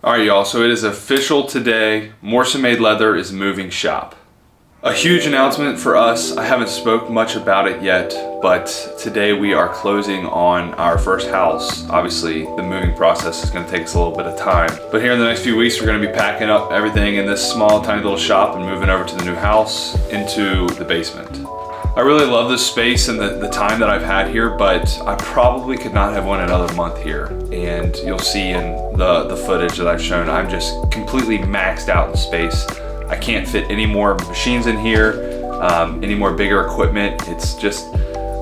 All right, y'all, so it is official today. MorrisonMade Leather is moving shop. A huge announcement for us. I haven't spoke much about it yet, but today we are closing on our first house. Obviously, the moving process is gonna take us a little bit of time. But here in the next few weeks, we're gonna be packing up everything in this small, tiny little shop and moving over to the new house into the basement. I really love this space and the time that I've had here, but I probably could not have went another month here. And you'll see in the footage that I've shown, I'm just completely maxed out in space. I can't fit any more machines in here, any more bigger equipment. It's just,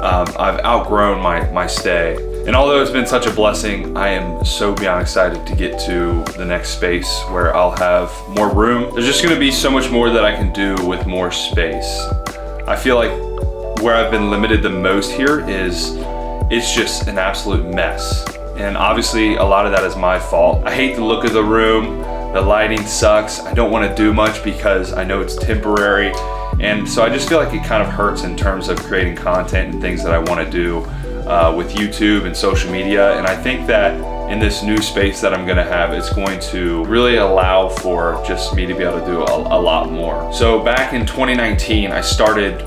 I've outgrown my stay. And although it's been such a blessing, I am so beyond excited to get to the next space where I'll have more room. There's just gonna be so much more that I can do with more space. I feel like where I've been limited the most here is it's just an absolute mess. And obviously a lot of that is my fault. I hate the look of the room. The lighting sucks. I don't want to do much because I know it's temporary. And so I just feel like it kind of hurts in terms of creating content and things that I want to do with YouTube and social media. And I think that in this new space that I'm gonna have, it's going to really allow for just me to be able to do a lot more. So back in 2019, I started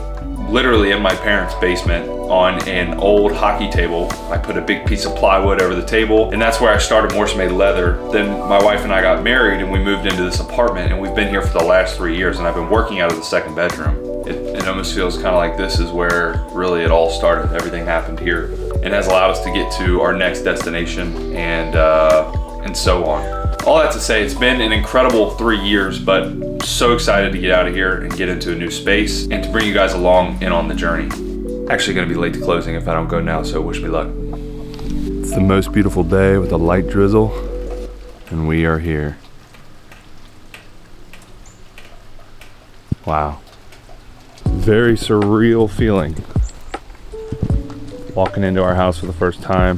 literally in my parents' basement on an old hockey table. I put a big piece of plywood over the table, and that's where I started MorrisonMade Leather. Then my wife and I got married and we moved into this apartment, and we've been here for the last 3 years, and I've been working out of the second bedroom. It almost feels kind of like this is where really it all started. Everything happened here and has allowed us to get to our next destination and so on. All that to say, it's been an incredible 3 years, but so excited to get out of here and get into a new space and to bring you guys along in on the journey. Actually gonna be late to closing if I don't go now, so wish me luck. It's the most beautiful day with a light drizzle, and we are here. Wow. Very surreal feeling. Walking into our house for the first time.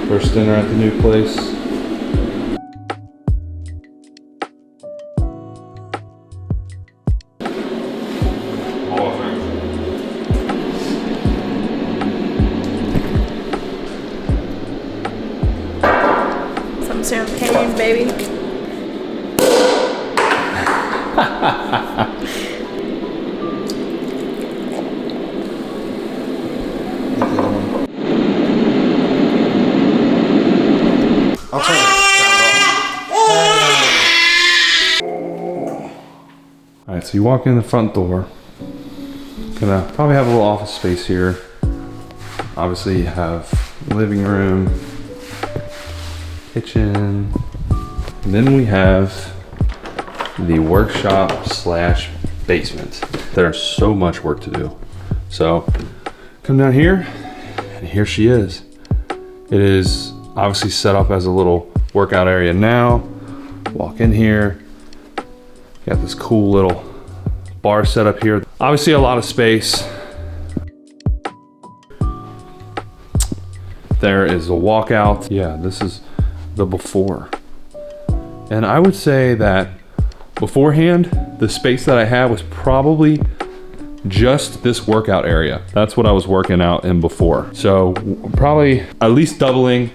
First dinner at the new place. Some champagne, baby. I'll turn it All right, so you walk in the front door. Gonna probably have a little office space here. Obviously you have living room, kitchen, and then we have the workshop slash basement. There's so much work to do. So come down here, and here she is. It is obviously set up as a little workout area now. Walk in here, got this cool little bar set up here. Obviously a lot of space. There is a walkout. Yeah, this is the before. And I would say that beforehand, the space that I had was probably just this workout area. That's what I was working out in before. So probably at least doubling,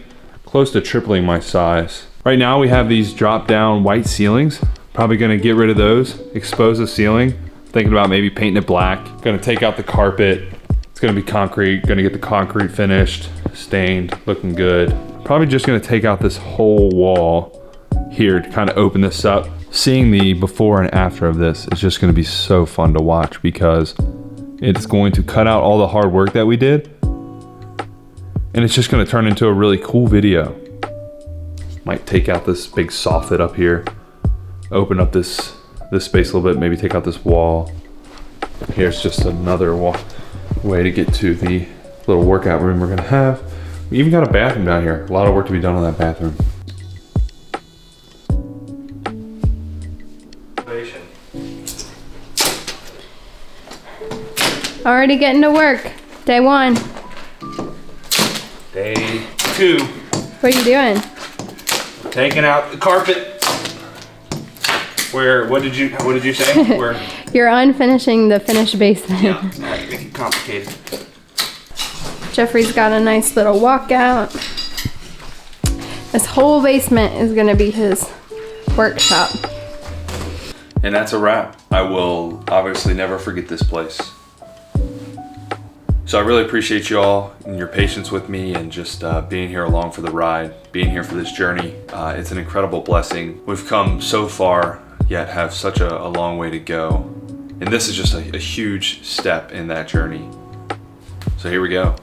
close to tripling my size. Right now we have these drop down white ceilings. Probably gonna get rid of those, expose the ceiling. Thinking about maybe painting it black. Gonna take out the carpet. It's gonna be concrete, gonna get the concrete finished, stained, looking good. Probably just gonna take out this whole wall here to kind of open this up. Seeing the before and after of this is just gonna be so fun to watch because it's going to cut out all the hard work that we did. And it's just gonna turn into a really cool video. Might take out this big soffit up here, open up this space a little bit, maybe take out this wall. Here's just another way to get to the little workout room we're gonna have. We even got a bathroom down here. A lot of work to be done on that bathroom. Already getting to work. Day 1. Day 2. What are you doing? Taking out the carpet. What did you say? Where? You're unfinishing the finished basement. Yeah, make it complicated. Jeffrey's got a nice little walkout. This whole basement is gonna be his workshop. And that's a wrap. I will obviously never forget this place. So I really appreciate you all and your patience with me and just being here along for the ride, being here for this journey. It's an incredible blessing. We've come so far, yet have such a long way to go. And this is just a huge step in that journey. So here we go.